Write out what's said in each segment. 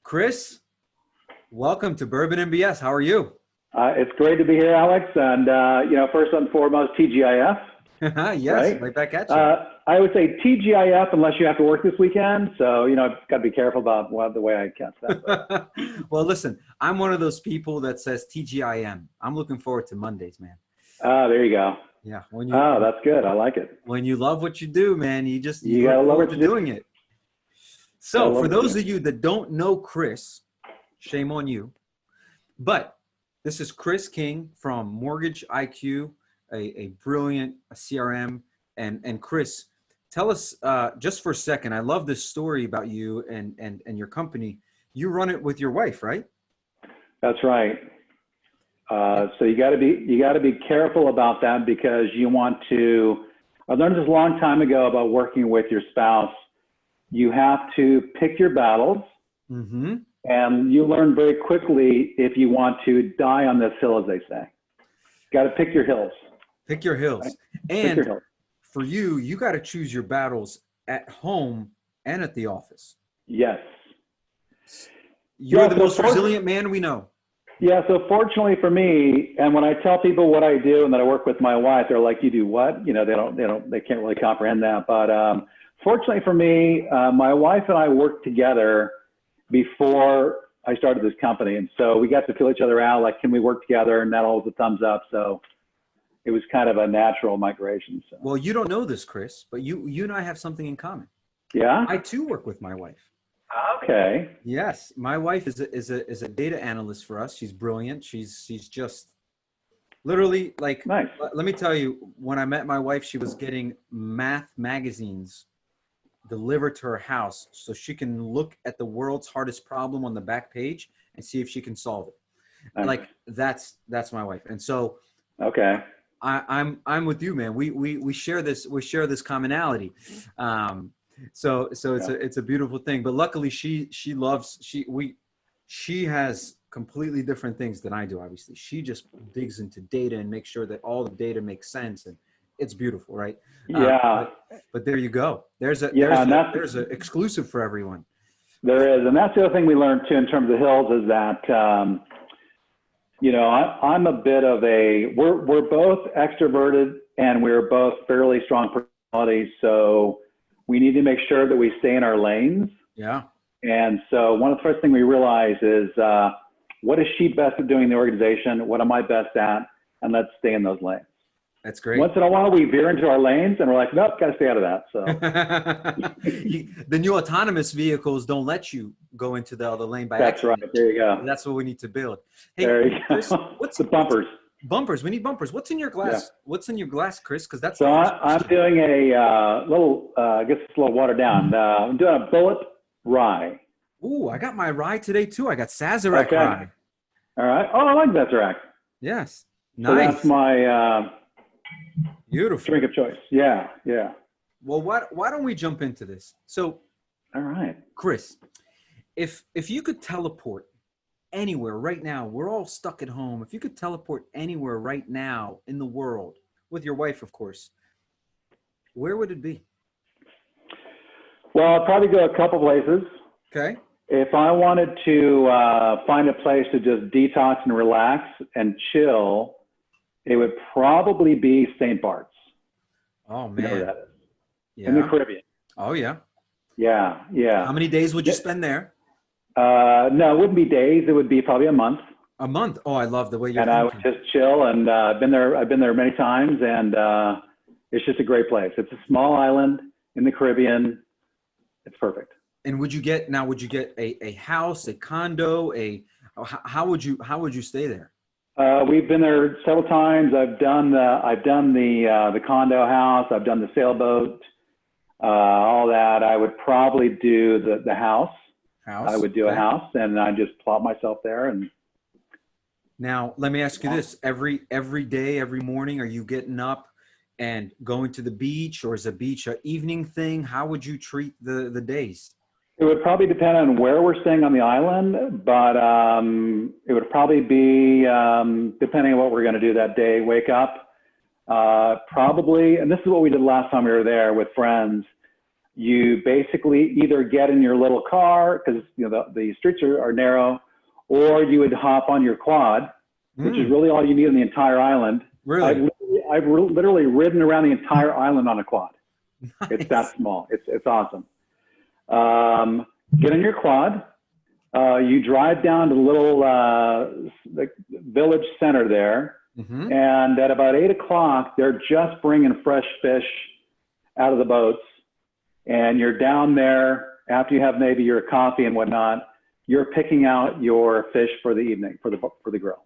Chris, welcome to Bourbon and BS. How are you? It's great to be here, Alex. And, first and foremost, TGIF, Yes, right? right back at you. I would say TGIF unless you have to work this weekend. So, I've got to be careful about the way I catch that. Well, listen, I'm one of those people that says TGIM. I'm looking forward to Mondays, man. There you go. Yeah. That's good. I like it. When you love what you do, man, you You look gotta love forward what to you do. doing it. So for those of you that don't know Chris, shame on you. But this is Chris King from Mortgage IQ, a brilliant CRM. And Chris, tell us just for a second, I love this story about you and your company. You run it with your wife, right? That's right. So you got to be careful about that because you want to. I learned this a long time ago about working with your spouse. You have to pick your battles, and you learn very quickly if you want to die on this hill, as they say. Got to pick your hills. Pick your hills. Right? And pick your hills. For you got to choose your battles at home and at the office. Yes. You're the most resilient man we know. Yeah. So fortunately for me, and when I tell people what I do and that I work with my wife, they're like, "You do what?" They can't really comprehend that. But fortunately for me, my wife and I worked together before I started this company, and so we got to feel each other out. Like, can we work together? And that all was a thumbs up. So it was kind of a natural migration. So. Well, you don't know this, Chris, but you and I have something in common. Yeah. I too work with my wife. Okay. Yes, my wife is a data analyst for us. She's brilliant. She's just literally like. Nice. Let me tell you, when I met my wife, she was getting math magazines delivered to her house so she can look at the world's hardest problem on the back page and see if she can solve it. Nice. Like that's my wife, and so. Okay. I'm with you, man. We share this commonality. So it's a beautiful thing. But luckily she has completely different things than I do. Obviously, she just digs into data and makes sure that all the data makes sense, and it's beautiful, right? Yeah. But there you go. There's an exclusive for everyone. There is, and that's the other thing we learned too in terms of hills is that. I'm a bit of we're both extroverted and we're both fairly strong personalities. So we need to make sure that we stay in our lanes. Yeah. And so one of the first things we realize is what is she best at doing in the organization? What am I best at? And let's stay in those lanes. That's great. Once in a while we veer into our lanes and we're like, nope, got to stay out of that. So the new autonomous vehicles don't let you go into the other lane by That's accident. right. There you go. That's what we need to build. Hey, there you Chris, go. What's the bumpers? Bumpers. We need bumpers. What's in your glass? Yeah. What's in your glass, Chris? Because that's. So I'm doing a little. I guess it's a little watered down. I'm doing a bullet rye. Ooh, I got my rye today too. I got Sazerac rye. All right. Oh, I like Sazerac. Yes. Nice. So that's my. Beautiful drink of choice. Yeah. Well, why don't we jump into this? So, all right, Chris, if you could teleport anywhere right now, we're all stuck at home. If you could teleport anywhere right now in the world with your wife, of course, where would it be? Well, I'd probably go a couple places. Okay. If I wanted to find a place to just detox and relax and chill, it would probably be St. Barts. Oh, man. You know where that is? Yeah. In the Caribbean. Oh, yeah. Yeah. How many days would you spend there? No, it wouldn't be days. It would be probably a month. A month? Oh, I love the way you're thinking. I would just chill, and I've been there many times, and it's just a great place. It's a small island in the Caribbean. It's perfect. And would you get a house, a condo, how would you stay there? We've been there several times. I've done the condo house. I've done the sailboat, all that. I would probably do the house. I would do a house, and I just plop myself there. And now, let me ask you this: every day, every morning, are you getting up and going to the beach, or is the beach an evening thing? How would you treat the days? It would probably depend on where we're staying on the island, but it would probably be depending on what we're going to do that day. Wake up, probably, and this is what we did last time we were there with friends. You basically either get in your little car, because the streets are narrow, or you would hop on your quad, which is really all you need on the entire island. Really? I've literally ridden around the entire island on a quad. Nice. It's that small. It's awesome. Get in your quad. You drive down to the little the village center there, and at about 8 o'clock, they're just bringing fresh fish out of the boats, and you're down there after you have maybe your coffee and whatnot. You're picking out your fish for the evening for the grill.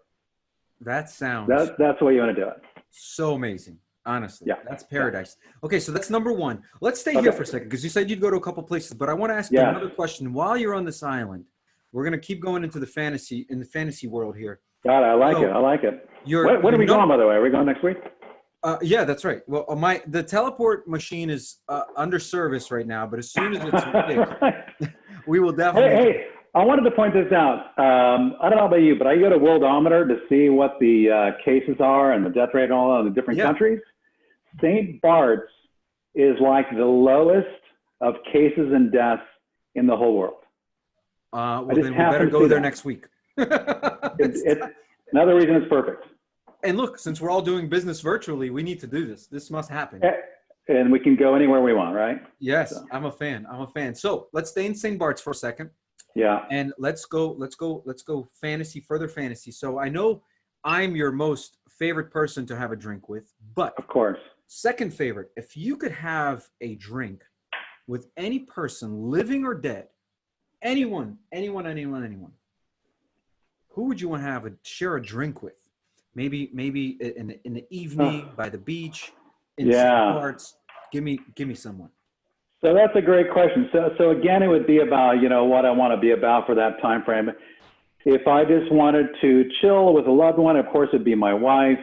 That sounds. That's the way you want to do it. So amazing. Honestly, yeah, that's paradise. Yeah. Okay, so that's number one. Let's stay here for a second because you said you'd go to a couple places, but I want to ask you another question. While you're on this island, we're going to keep going into the fantasy world here. God, I like it. I like it. When are we going, by the way? Are we going next week? Yeah, that's right. Well, the teleport machine is under service right now, but as soon as it's ready, we will definitely. Hey, I wanted to point this out. I don't know about you, but I go to Worldometer to see what the cases are and the death rate and all in the different countries. St. Barts is like the lowest of cases and deaths in the whole world. Well, then we better go there next week. It's another reason it's perfect. And look, since we're all doing business virtually, we need to do this. This must happen. And we can go anywhere we want, right? Yes, so. I'm a fan. So let's stay in St. Bart's for a second. Yeah. And let's go further fantasy. So I know I'm your most favorite person to have a drink with, but of course. Second favorite, if you could have a drink with any person, living or dead, anyone, who would you want to share a drink with? Maybe in the evening by the beach, in St. Bart's. Give me someone. So that's a great question. So again, it would be about, what I want to be about for that time frame. If I just wanted to chill with a loved one, of course, it'd be my wife.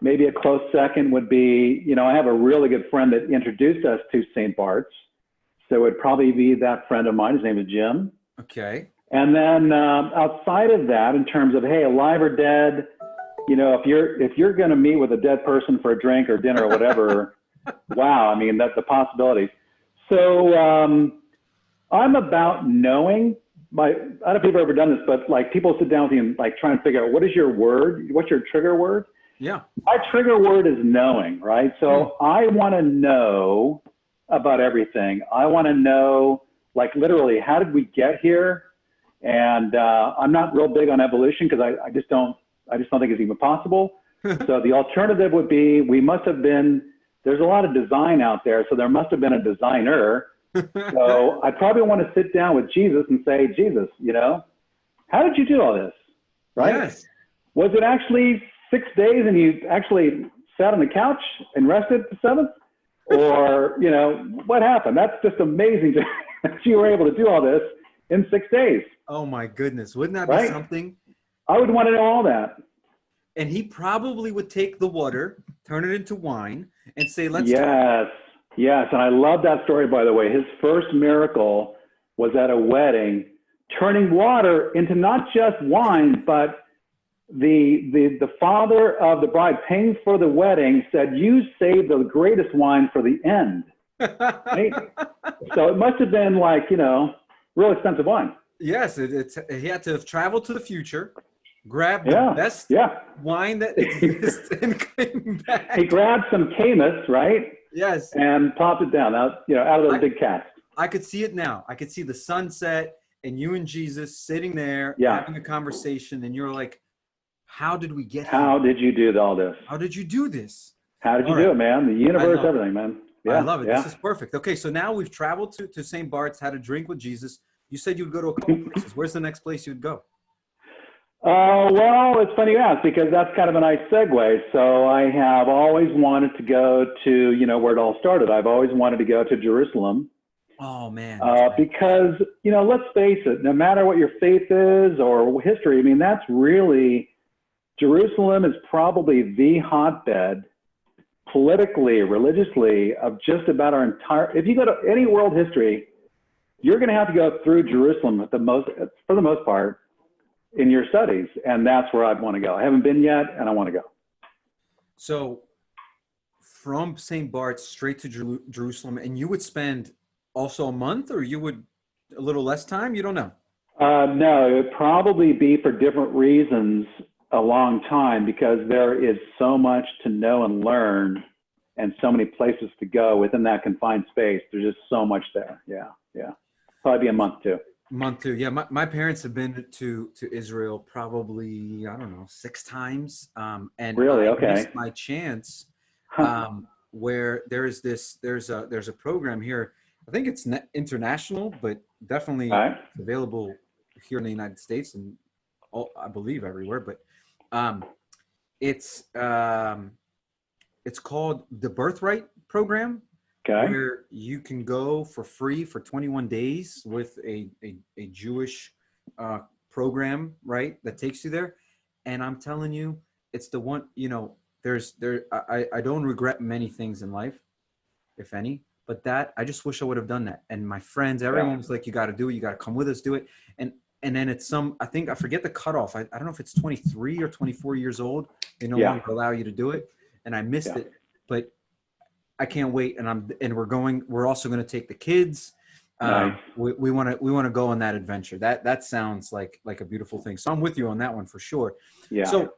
Maybe a close second would be, I have a really good friend that introduced us to St. Bart's. So it would probably be that friend of mine. His name is Jim. Okay. And then outside of that, in terms of, hey, alive or dead, if you're going to meet with a dead person for a drink or dinner or whatever, wow, I mean, that's a possibility. So I'm about knowing. I don't know if you've ever done this, but like people sit down with you and like try and figure out what is your word? What's your trigger word? Yeah. My trigger word is knowing, right? So I want to know about everything. I want to know, like literally, how did we get here? And I'm not real big on evolution because I just don't think it's even possible. So the alternative would be there's a lot of design out there, so there must have been a designer. So I probably want to sit down with Jesus and say, Jesus, how did you do all this? Right? Yes. Was it actually 6 days and you actually sat on the couch and rested the seventh? Or, what happened? That's just amazing that you were able to do all this in 6 days. Oh my goodness. Wouldn't that be something? I would want to know all that. And he probably would take the water, turn it into wine, and say, let's Yes. And I love that story, by the way. His first miracle was at a wedding, turning water into not just wine, but the father of the bride paying for the wedding said, you saved the greatest wine for the end. Right? So it must have been like, real expensive wine. Yes, he had to have traveled to the future, grabbed the best wine that exists, and came back. He grabbed some Camus, right? Yes. And popped it down out of those big casks. I could see it now. I could see the sunset and you and Jesus sitting there having a conversation, and you're like, how did we get here? How did you do all this? How did you do this? How did you do it, man? The universe, everything, man. Yeah, I love it. This is perfect. Okay, so now we've traveled to St. Bart's, had a drink with Jesus. You said you would go to a couple places. Where's the next place you'd go? Well, it's funny you ask because that's kind of a nice segue. So I have always wanted to go to, where it all started. I've always wanted to go to Jerusalem. Oh, man. Because, let's face it, no matter what your faith is or history, I mean, that's really, Jerusalem is probably the hotbed politically, religiously, of just about our entire, if you go to any world history, you're going to have to go through Jerusalem for the most part in your studies. And that's where I'd want to go. I haven't been yet, and I want to go. So from St. Bart's straight to Jerusalem, and you would spend also a month, or you would a little less time? You don't know. No, it would probably be for different reasons a long time, because there is so much to know and learn and so many places to go within that confined space. There's just so much there. Yeah. Yeah. Probably be a month too. Month too. Yeah. My parents have been to Israel probably, I don't know, 6 times. And Really? I Okay. missed my chance, where there's a program here. I think it's international, but definitely All right. available here in the United States and I believe everywhere. But it's called the Birthright program, Okay. where you can go for free for 21 days with a Jewish program, right, that takes you there. And I'm telling you, it's the one, I don't regret many things in life, if any, but that I just wish I would have done that. And my friends, everyone was like, you got to do it. You got to come with us, do it. And then it's I forget the cutoff. I don't know if it's 23 or 24 years old. They no longer allow you to do it. And I missed it, but I can't wait. And we're also going to take the kids. Nice. We want to go on that adventure. That sounds like a beautiful thing. So I'm with you on that one for sure. Yeah. So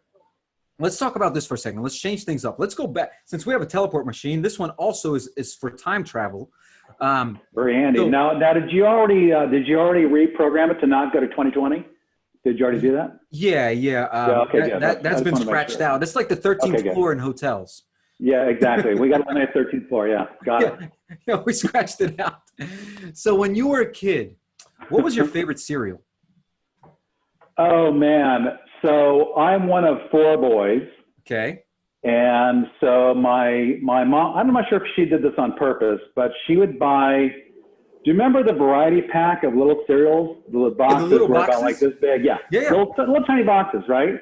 let's talk about this for a second. Let's change things up. Let's go back, since we have a teleport machine. This one also is for time travel. Very handy. So, now, did you already reprogram it to not go to 2020? Did you already do that? Yeah. Okay, That's been scratched out. It's like the 13th floor in hotels. Yeah, exactly. We got on the 13th floor. Yeah, got it. Yeah, we scratched it out. So when you were a kid, what was your favorite cereal? Oh man, so I'm one of 4 boys. Okay. And so my mom, I'm not sure if she did this on purpose, but she would buy. Do you remember the variety pack of little cereals? The little boxes were about like this big. Yeah. Little tiny boxes, right?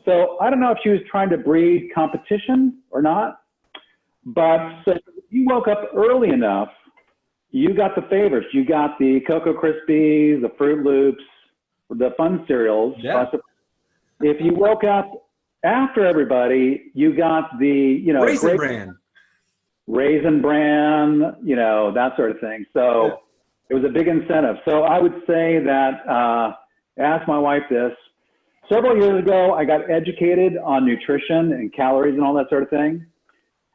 So I don't know if she was trying to breed competition or not, but so if you woke up early enough, you got the favorites. You got the Cocoa Krispies, the Fruit Loops, the fun cereals. Yeah. If you woke up after everybody, you got the, Raisin Bran, that sort of thing. So it was a big incentive. So I would say that, ask my wife this. Several years ago, I got educated on nutrition and calories and all that sort of thing.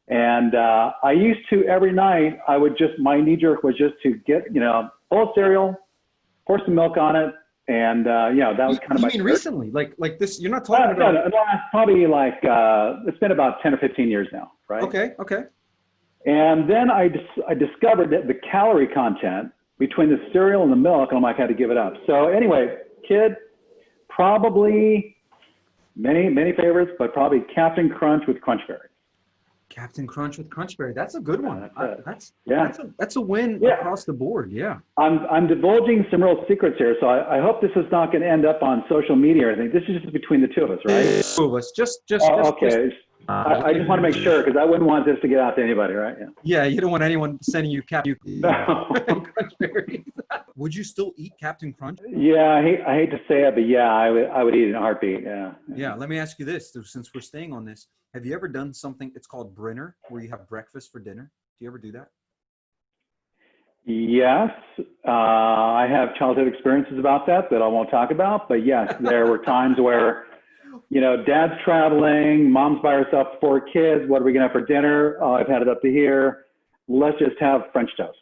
And I used to, every night, my knee jerk was just to get, full of cereal, pour some milk on it. And, that was kind of my. You mean recently? Like this, you're not talking about. No, probably like, it's been about 10 or 15 years now, right? Okay. And then I discovered that the calorie content between the cereal and the milk, and I'm like, I had to give it up. So anyway, kid, probably many favorites, but probably Captain Crunch with Crunch Berries. Captain Crunch with Crunch Berry. That's a good one. That's a win across the board. Yeah. I'm divulging some real secrets here, so I hope this is not going to end up on social media or anything. This is just between the 2 of us, right? 2 of us. Just okay. I just want to make sure, because I wouldn't want this to get out to anybody, right? Yeah, you don't want anyone sending you Captain Crunch Berries. Would you still eat Captain Crunch? Yeah, I hate to say it, but yeah, I would eat it in a heartbeat. Yeah. Yeah. Let me ask you this, since we're staying on this. Have you ever done something, it's called Brinner, where you have breakfast for dinner? Do you ever do that? Yes. I have childhood experiences about that I won't talk about. But yes, there were times where, dad's traveling, mom's by herself, 4 kids. What are we going to have for dinner? Oh, I've had it up to here. Let's just have French toast.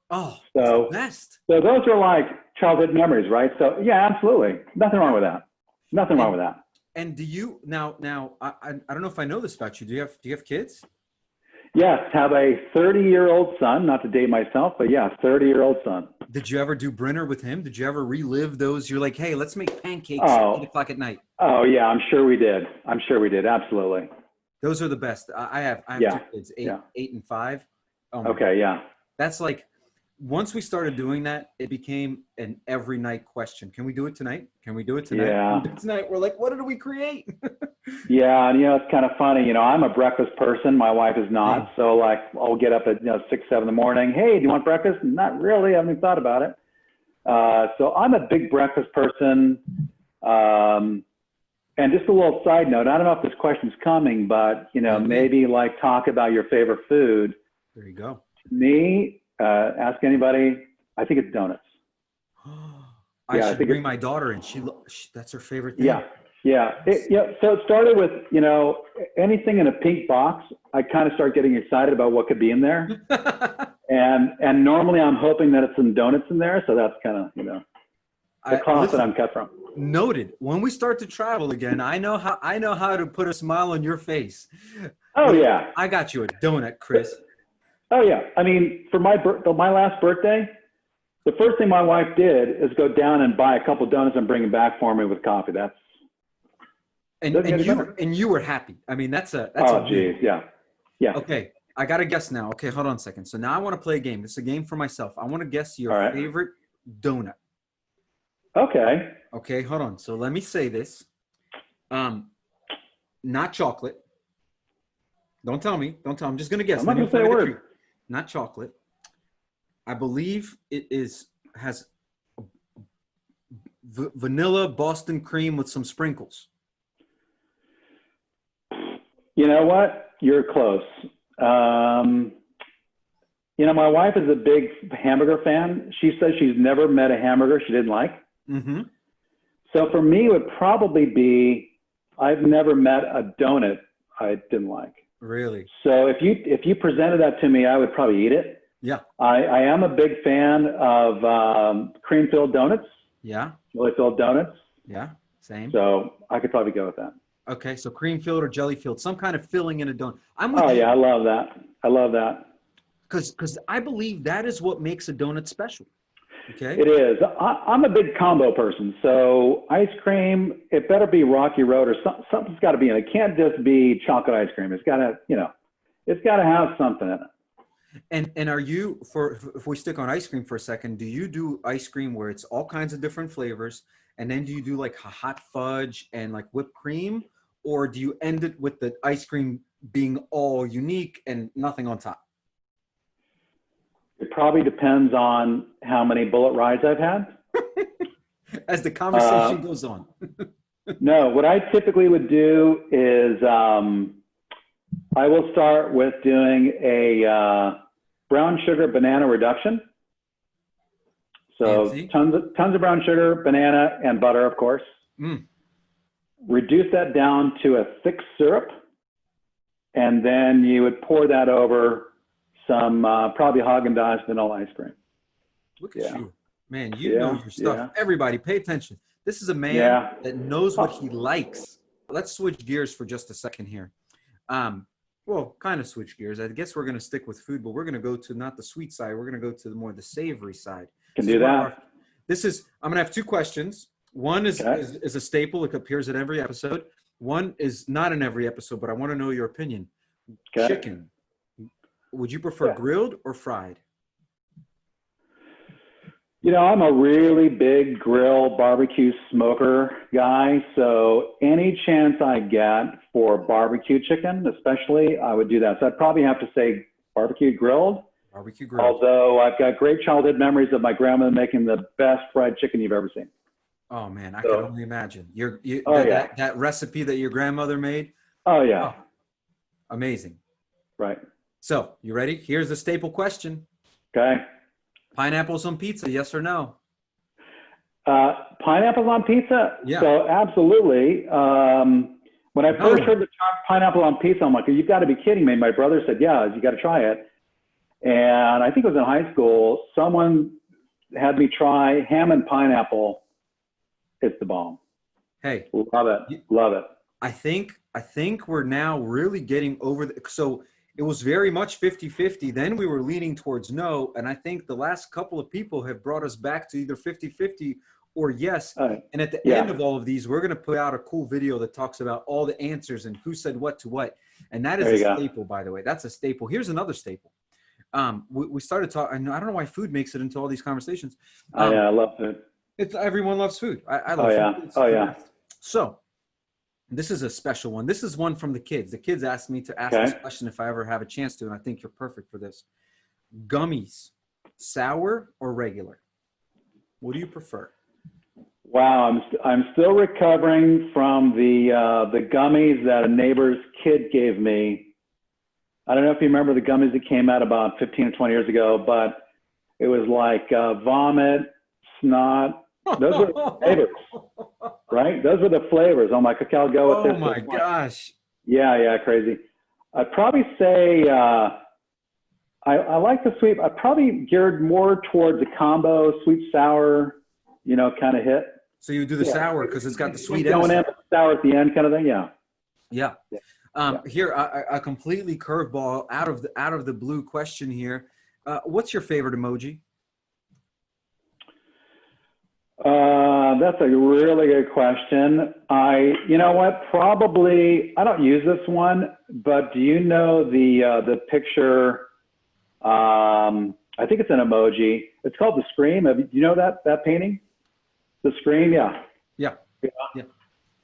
Oh, so that's the best. So those are like childhood memories, right? So yeah, absolutely. Nothing wrong with that. Nothing wrong with that. And do you now? I don't know if I know this about you. Do you have kids? Yes, have a 30-year-old son. Not to date myself, but yeah, 30-year-old son. Did you ever do Brinner with him? Did you ever relive those? You're like, hey, let's make pancakes at 8:00 at night. Oh yeah, I'm sure we did. Absolutely. Those are the best. I have 2 kids, 8 and 5. Oh okay, yeah. That's like, once we started doing that, it became an every night question. Can we do it tonight? Can we do it tonight? Yeah. Can we do it tonight? We're like, what did we create? Yeah, and it's kind of funny. I'm a breakfast person. My wife is not. So like, I'll get up at 6, 7 in the morning. Hey, do you want breakfast? Not really. I haven't even thought about it. So I'm a big breakfast person. And just a little side note, I don't know if this question's coming, but, you know, maybe like talk about your favorite food. There you go. Me, ask anybody, I think it's donuts. I should bring my daughter in. That's her favorite thing. Yeah. Yeah. So it started with, you know, anything in a pink box, I kind of start getting excited about what could be in there. and normally I'm hoping that it's some donuts in there. So that's kind of, you know, the cloth that I'm cut from. Noted. When we start to travel again, I know how to put a smile on your face. Oh yeah. I got you a donut, Chris. Oh yeah. I mean, for my last birthday, the first thing my wife did is go down and buy a couple donuts and bring them back for me with coffee. And you were happy. I mean, that's oh geez, yeah. Okay, I got to guess now. Okay, hold on a second. So now I want to play a game. This is a game for myself. I want to guess your favorite donut. Okay. Okay, hold on. So let me say this. Not chocolate. Don't tell me. I'm just gonna guess. I'm not gonna say a word. Not chocolate. I believe it has vanilla Boston cream with some sprinkles. You know what? You're close. You know, my wife is a big hamburger fan. She says she's never met a hamburger she didn't like. Mm-hmm. So for me, it would probably be, I've never met a donut I didn't like. Really? So if you presented that to me, I would probably eat it. Yeah. I am a big fan of cream-filled donuts. Yeah. Jelly-filled donuts. Yeah, same. So I could probably go with that. Okay, so cream-filled or jelly-filled, some kind of filling in a donut. Yeah, I love that. Because I believe that is what makes a donut special. Okay. It is. I'm a big combo person. So ice cream, it better be Rocky Road or something's got to be in it. It can't just be chocolate ice cream. It's got to, you know, it's got to have something in it. And are you, if we stick on ice cream for a second, do you do ice cream where it's all kinds of different flavors? And then do you do like hot fudge and like whipped cream? Or do you end it with the ice cream being all unique and nothing on top? It probably depends on how many bullet rides I've had. As the conversation goes on. No, what I typically would do is I will start with doing a brown sugar banana reduction. So tons of brown sugar, banana, and butter, of course. Mm. Reduce that down to a thick syrup, and then you would pour that over some probably Haagen-Dazs vanilla ice cream. Look at you. Man, you know your stuff. Yeah. Everybody, pay attention. This is a man that knows what he likes. Let's switch gears for just a second here. Well, kind of switch gears. I guess we're going to stick with food, but we're going to go to not the sweet side. We're going to go to the savory side. Can do that. I'm going to have two questions. One is a staple. It appears in every episode. One is not in every episode, but I want to know your opinion. Okay. Chicken. Would you prefer grilled or fried? You know, I'm a really big grill barbecue smoker guy. So any chance I get for barbecue chicken, especially, I would do that. So I'd probably have to say barbecue grilled. Barbecue grilled. Although I've got great childhood memories of my grandmother making the best fried chicken you've ever seen. Oh man, I can only imagine. That recipe that your grandmother made. Oh yeah. Oh, amazing. Right. So you ready? Here's the staple question. Okay. Pineapples on pizza, yes or no? Pineapples on pizza? Yeah. So absolutely. When I first heard the term pineapple on pizza, I'm like, you've got to be kidding me. My brother said, yeah, you got to try it. And I think it was in high school. Someone had me try ham and pineapple. It's the bomb. Hey. Love it. Love it. I think we're now really getting over so it was very much 50-50. Then we were leaning towards no. And I think the last couple of people have brought us back to either 50-50 or yes. And at the end of all of these, we're going to put out a cool video that talks about all the answers and who said what to what. And that is a staple, by the way. That's a staple. Here's another staple. We started talking, I don't know why food makes it into all these conversations. I love food. Everyone loves food. I love food. Yeah. So this is a special one. This is one from the kids. The kids asked me to ask this question if I ever have a chance to, and I think you're perfect for this. Gummies, sour or regular? What do you prefer? Wow, I'm still recovering from the gummies that a neighbor's kid gave me. I don't know if you remember the gummies that came out about 15 or 20 years ago, but it was like vomit, snot. Those were the flavors, right? Those were the flavors. I'm like, okay, I'll go with this. Oh my gosh. Yeah, crazy. I'd probably say I like the sweet. I probably geared more towards a combo, sweet sour, kind of hit. So you do the sour because it's got the sweet going in, sour at the end, kind of thing. Yeah. Yeah. Here, a completely curveball out of the blue question here. What's your favorite emoji? That's a really good question. You know what? Probably I don't use this one, but do you know the picture? I think it's an emoji. It's called the Scream. Do you know that painting? The Scream, yeah.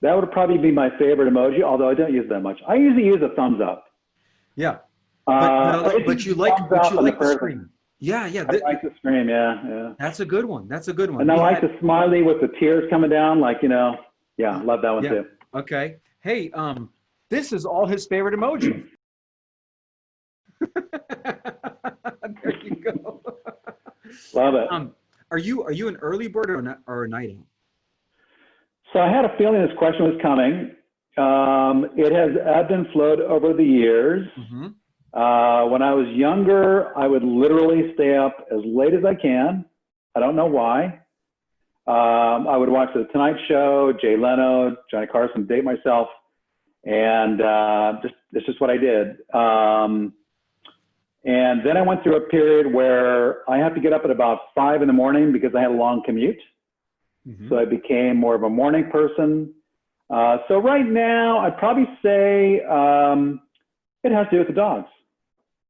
That would probably be my favorite emoji, although I don't use that much. I usually use a thumbs up. Yeah. But you like the Scream. Yeah. I like the Scream, yeah. That's a good one. And I like the smiley with the tears coming down, love that one too. Okay. Hey, this is all his favorite emoji. There you go. Love it. Are you an early bird or a night owl? So I had a feeling this question was coming. It has ebbed and flowed over the years. Mm-hmm. When I was younger, I would literally stay up as late as I can. I don't know why. I would watch The Tonight Show, Jay Leno, Johnny Carson, date myself, and it's just what I did. And then I went through a period where I had to get up at about 5 in the morning because I had a long commute. Mm-hmm. So I became more of a morning person. So right now, I'd probably say it has to do with the dogs,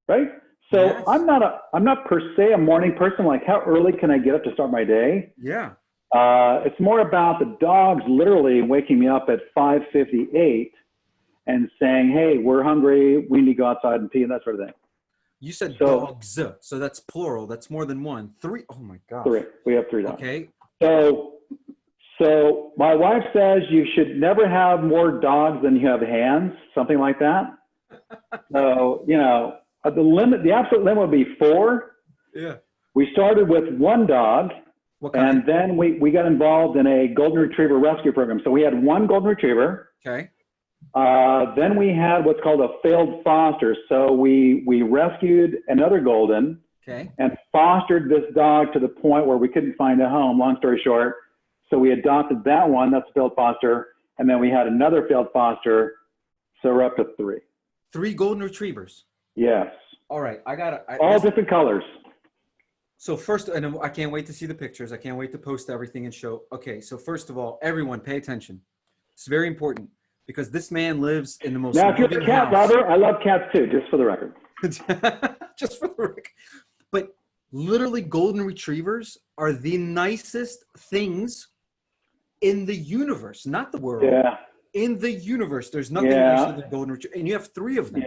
right? So yes. I'm not per se a morning person. Like, how early can I get up to start my day? Yeah. It's more about the dogs literally waking me up at 5:58 and saying, "Hey, we're hungry. We need to go outside and pee," and that sort of thing. You said dogs, so that's plural. That's more than one. 3. Oh my gosh. 3. We have 3 dogs. Okay. So my wife says you should never have more dogs than you have hands, something like that. So, the absolute limit would be 4. Yeah. We started with 1 dog, and then we got involved in a golden retriever rescue program. So we had 1 golden retriever. Okay. Then we had what's called a failed foster. So we rescued another golden and fostered this dog to the point where we couldn't find a home, long story short. So we adopted that one, that's a failed foster. And then we had another failed foster. So we're up to 3. 3 golden retrievers? Yes. All right, all different colors. So first, and I can't wait to see the pictures. I can't wait to post everything and show. Okay, so first of all, everyone pay attention. It's very important because this man lives in the most Now, if you're a cat lover, I love cats too, just for the record. Just for the record. But literally golden retrievers are the nicest things in the universe, not the world. Yeah. In the universe, there's nothing nicer than golden retriever, and you have 3 of them.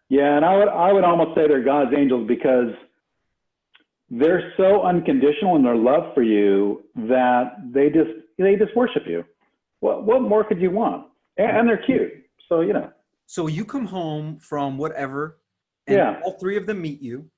Yeah, and I would almost say they're God's angels because they're so unconditional in their love for you that they just worship you. What more could you want? And they're cute, so So you come home from whatever, and all 3 of them meet you.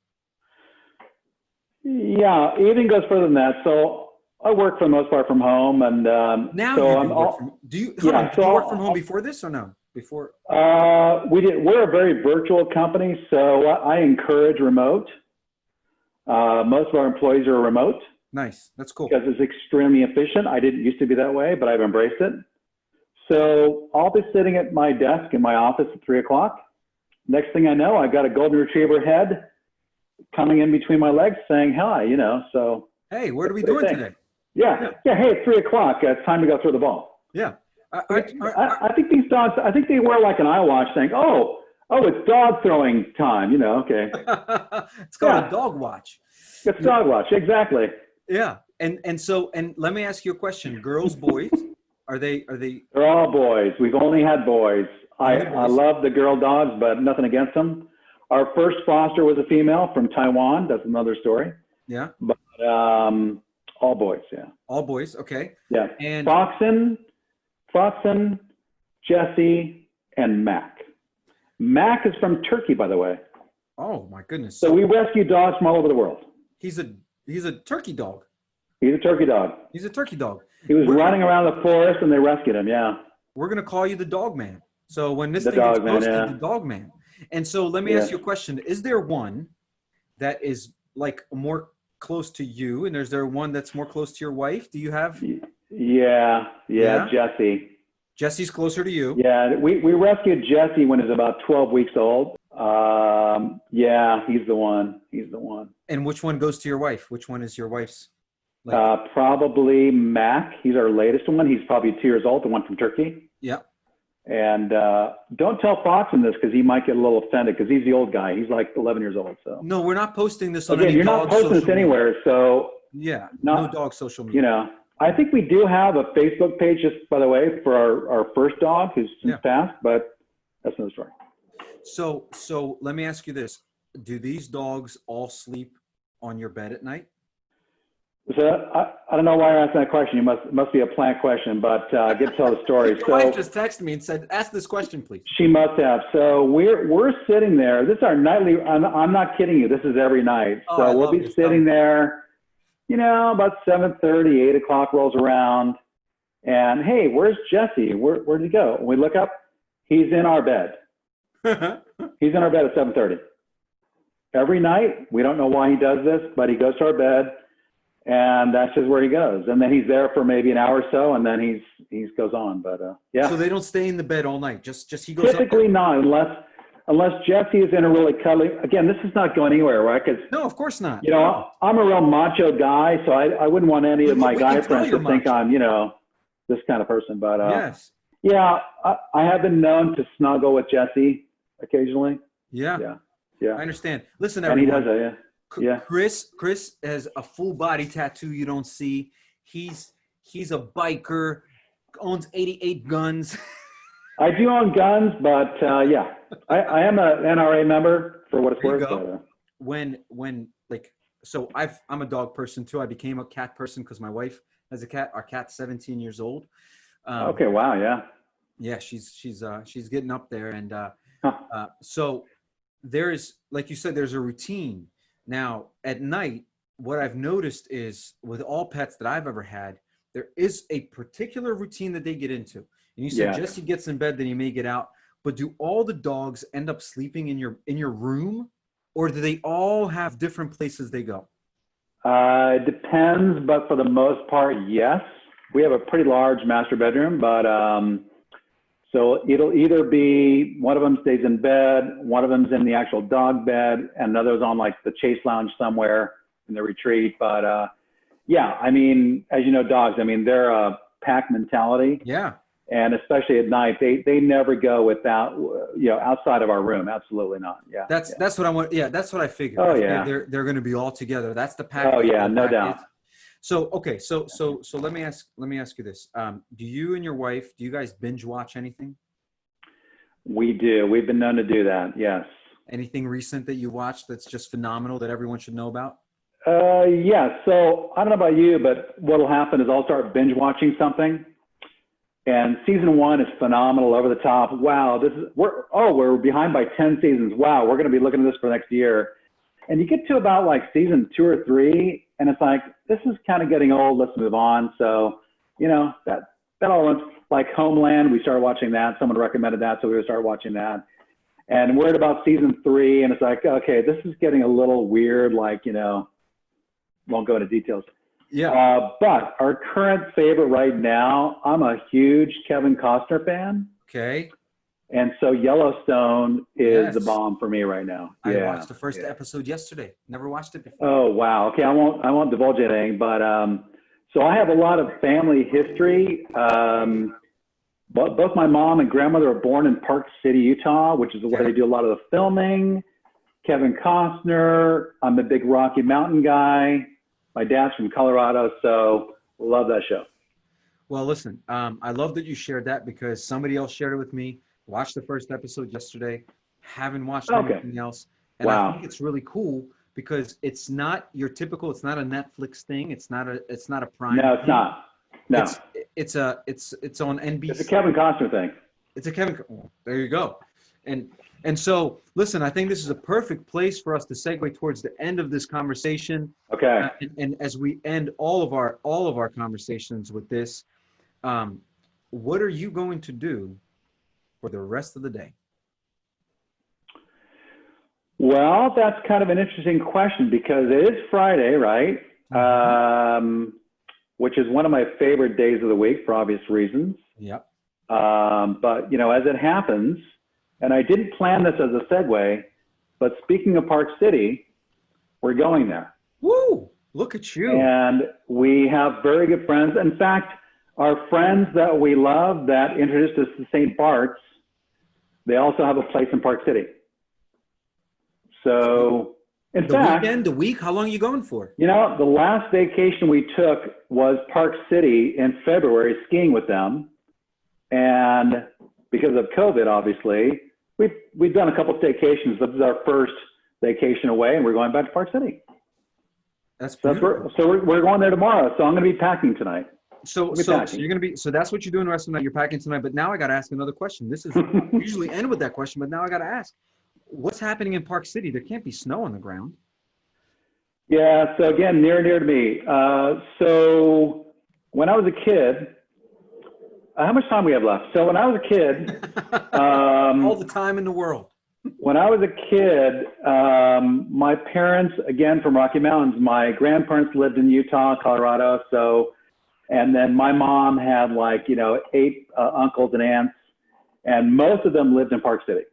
Yeah, it even goes further than that. So I work for the most part from home, and now so you work from. Do you work from home before this or no? Before we're a very virtual company, so I encourage remote. Most of our employees are remote. Nice, that's cool. Because it's extremely efficient. I didn't used to be that way, but I've embraced it. So I'll be sitting at my desk in my office at 3 o'clock. Next thing I know, I've got a golden retriever head coming in between my legs saying hi, so. Hey, what are we doing today? Yeah. Hey, it's 3 o'clock. It's time to go throw the ball. Yeah. I think these dogs, they wear like an eye watch saying, oh, it's dog throwing time, okay. It's called a dog watch. It's dog watch, exactly. Yeah. And so let me ask you a question. Girls, boys, are they? They're all boys. We've only had boys. I love the girl dogs, but nothing against them. Our first foster was a female from Taiwan. That's another story. Yeah. But All boys, yeah. All boys, okay. Yeah. And Foxen, Jesse, and Mac. Mac is from Turkey, by the way. oh my goodness. So we rescue dogs from all over the world. He's a turkey dog. He's a turkey dog. He's a turkey dog. He was running around the forest and they rescued him, yeah. We're gonna call you the dog man. So when this The thing gets dog man, posted, yeah. the dog man. And so let me ask you a question. Is there one that is like more close to you, and is there one that's more close to your wife? Do you have? Yeah, Jesse. Jesse's closer to you. Yeah, we rescued Jesse when he was about 12 weeks old. Yeah, he's the one. He's the one. And which one goes to your wife? Which one is your wife's? Like, probably Mac. He's our latest one. He's probably 2 years old, the one from Turkey. yeah. And don't tell Fox in this because he might get a little offended because he's the old guy. He's like 11 years old. So No, we're not posting this on again, any you're not dog posting this social anywhere. media. So Yeah, not, no dog social media. you know, I think we do have a Facebook page, just by the way, for our first dog who's since passed, but that's another story. So let me ask you this: do these dogs all sleep on your bed at night? So I don't know why you're asking that question. It must be a planned question, but get to tell the story. Your wife just texted me and said, "Ask this question, please." She must have. So we're sitting there. This is our nightly. I'm not kidding you. This is every night. Oh, So we'll be sitting there. You know, about 7:30, 8 o'clock rolls around, and hey, where's Jesse? Where'd he go? And we look up. He's in our bed. He's in our bed at 7:30. Every night. We don't know why he does this, but he goes to our bed. And that's just where he goes. And then he's there for maybe an hour or so, and then he goes on. But yeah. So they don't stay in the bed all night. Just he goes. Typically not, unless Jesse is in a really cuddly. Again, this is not going anywhere, right? Because no, of course not. You know, I'm a real macho guy, so I wouldn't want any of my guy friends to think I'm, you know, this kind of person. But yes. Yeah, I have been known to snuggle with Jesse occasionally. Yeah. Yeah. I understand. Listen, and he everyone. does that. Yeah. Chris has a full body tattoo you don't see. He's a biker, owns 88 guns. I do own guns, but yeah, I am an NRA member for what it's worth. But, when like, so I'm a dog person too. I became a cat person because my wife has a cat. Our cat's 17 years old. Okay. Wow. Yeah. Yeah. She's getting up there. And so there's, like you said, there's a routine. Now, at night, what I've noticed is with all pets that I've ever had, there is a particular routine that they get into. And you said Jesse gets in bed, then he may get out. But do all the dogs end up sleeping in your room, or do they all have different places they go? It depends, but for the most part, yes. We have a pretty large master bedroom, but so it'll either be one of them stays in bed, one of them's in the actual dog bed, and another's on like the chase lounge somewhere in the retreat. But yeah, I mean, as you know, dogs, I mean, they're a pack mentality. Yeah. And especially at night, they never go without, you know, outside of our room. Absolutely not. Yeah. That's what I want. Yeah, that's what I figured. Oh yeah. They're going to be all together. That's the pack. Oh yeah, no doubt. So okay, so let me ask you this: do you and your wife, do you guys binge watch anything? We do. We've been known to do that. Yes. Anything recent that you watched that's just phenomenal that everyone should know about? Yeah. So I don't know about you, but what'll happen is I'll start binge watching something, and season 1 is phenomenal, over the top. Wow, we're behind by 10 seasons. Wow, we're going to be looking at this for next year. And you get to about like season 2 or 3, and it's like, this is kind of getting old. Let's move on. So, you know, that all runs. Like Homeland, we started watching that. Someone recommended that, so we started watching that. And we're at about season 3, and it's like, okay, this is getting a little weird. Like, you know, won't go into details. Yeah. But our current favorite right now, I'm a huge Kevin Costner fan. Okay. And so Yellowstone is the bomb for me right now. I watched the first episode yesterday. Never watched it before. Oh, wow. Okay. I won't divulge anything, but, so I have a lot of family history. Both my mom and grandmother were born in Park City, Utah, which is where they do a lot of the filming. Kevin Costner. I'm a big Rocky Mountain guy. My dad's from Colorado, so love that show. Well, listen, I love that you shared that because somebody else shared it with me. Watched the first episode yesterday. Haven't watched anything else. And I think it's really cool because it's not your typical. It's not a Netflix thing. It's not a Prime. No, it's thing. not. No, It's on NBC. it's a Kevin Costner thing. It's a Kevin. Oh, there you go. And so listen, I think this is a perfect place for us to segue towards the end of this conversation. Okay. And as we end all of our conversations with this, what are you going to do for the rest of the day? Well, that's kind of an interesting question because it is Friday, right? Which is one of my favorite days of the week for obvious reasons. Yep. But, you know, as it happens, and I didn't plan this as a segue, but speaking of Park City, we're going there. Woo! Look at you. And we have very good friends. In fact, our friends that we love that introduced us to St. Barts, they also have a place in Park City. So, in fact, the week, how long are you going for? You know, the last vacation we took was Park City in February, skiing with them. And because of COVID, obviously, we've done a couple of staycations. This is our first vacation away, and we're going back to Park City. That's beautiful. We're going there tomorrow. So I'm going to be packing tonight. So you're going to be, so that's what you're doing the rest of the night. You're packing tonight. But now I got to ask another question. This is usually end with that question, but now I got to ask, what's happening in Park City? There can't be snow on the ground. Yeah. So again, near to me. So when I was a kid, how much time we have left? So when I was a kid, all the time in the world. When I was a kid, my parents, again from Rocky Mountains, my grandparents lived in Utah, Colorado. So, and then my mom had 8 uncles and aunts, and most of them lived in Park City.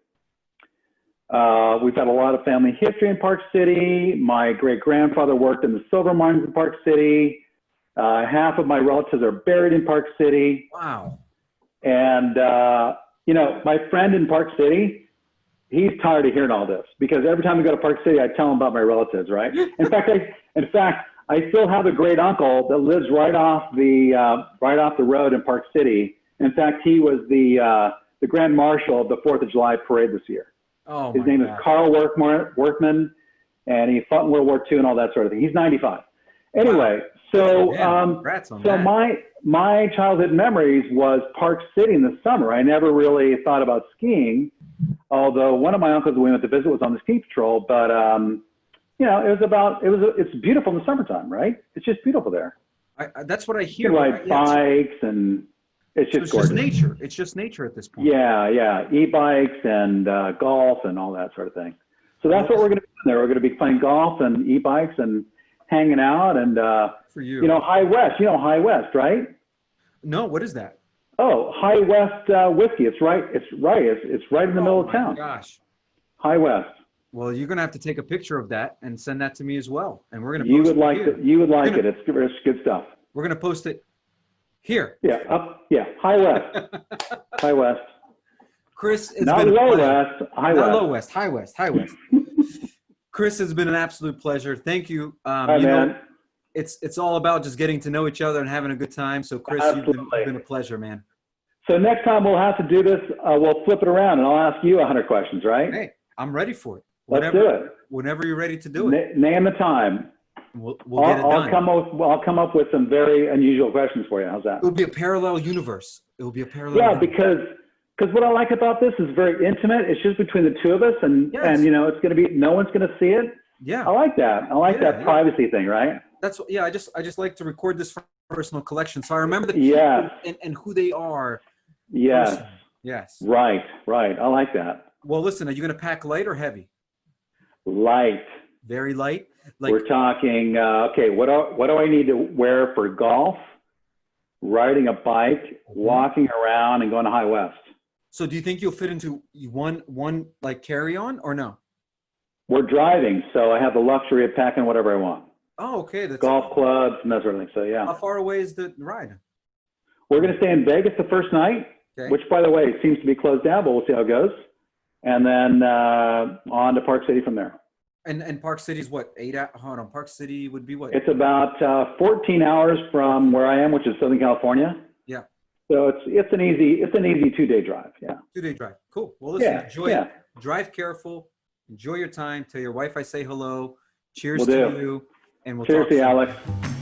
We've had a lot of family history in Park City. My great grandfather worked in the silver mines in Park City. Half of my relatives are buried in Park City. Wow. And, my friend in Park City, he's tired of hearing all this because every time we go to Park City, I tell him about my relatives, right? In fact, I still have a great uncle that lives right off the road in Park City. In fact, he was the Grand Marshal of the 4th of July parade this year. Oh, his name is Carl Workman, and he fought in World War II and all that sort of thing. He's 95. Anyway, wow. My childhood memories was Park City in the summer. I never really thought about skiing, although one of my uncles we went to visit was on the ski patrol. But it's beautiful in the summertime, right? It's just beautiful there. That's what I hear. You can ride bikes and it's just gorgeous. Nature. It's just nature at this point. Yeah. E-bikes and golf and all that sort of thing. So that's what we're going to do there. We're going to be playing golf and e-bikes and hanging out and for you. High West. You know High West, right? No, what is that? Oh, High West whiskey. It's right in the middle of town. Oh my gosh. High West. Well, you're gonna have to take a picture of that and send that to me as well. And we're gonna You would like it. It's good stuff. We're gonna post it here. Yeah, High West. High West. Chris, it's not been low west, high not west. Low West, High West, High West. Chris, it's been an absolute pleasure. Thank you. Hi, man. It's all about just getting to know each other and having a good time. So, Chris, you've been a pleasure, man. So next time we'll have to do this. We'll flip it around, and I'll ask you 100 questions, right? Hey, I'm ready for it. Let's do it. Whenever you're ready to do it. Name the time. We'll get it done. I'll come up with some very unusual questions for you. How's that? It will be a parallel universe. It will be a parallel. Yeah, universe. because what I like about this is very intimate. It's just between the two of us, and it's going to be no one's going to see it. Yeah, I like that. I like that privacy thing, right? That's I just like to record this for personal collection, so I remember the people and who they are. Yes. Personally. Yes. Right. I like that. Well, listen, are you going to pack light or heavy? Light. Very light. We're talking. Okay, what do I need to wear for golf, riding a bike, walking around, and going to High West? So, do you think you'll fit into one carry-on or no? We're driving, so I have the luxury of packing whatever I want. Oh, okay. That's golf clubs and that sort of thing. So yeah. How far away is the ride? We're going to stay in Vegas the first night, which, by the way, seems to be closed down, but we'll see how it goes. And then on to Park City from there. And Park City is what? Hold on. Park City would be what? It's about 14 hours from where I am, which is Southern California. Yeah. So it's an easy 2-day drive. Yeah. 2-day drive. Cool. Well, listen, enjoy it. Drive careful. Enjoy your time. Tell your wife I say hello. Cheers Will to do. you. And we'll Cheers talk to you, soon. Alex.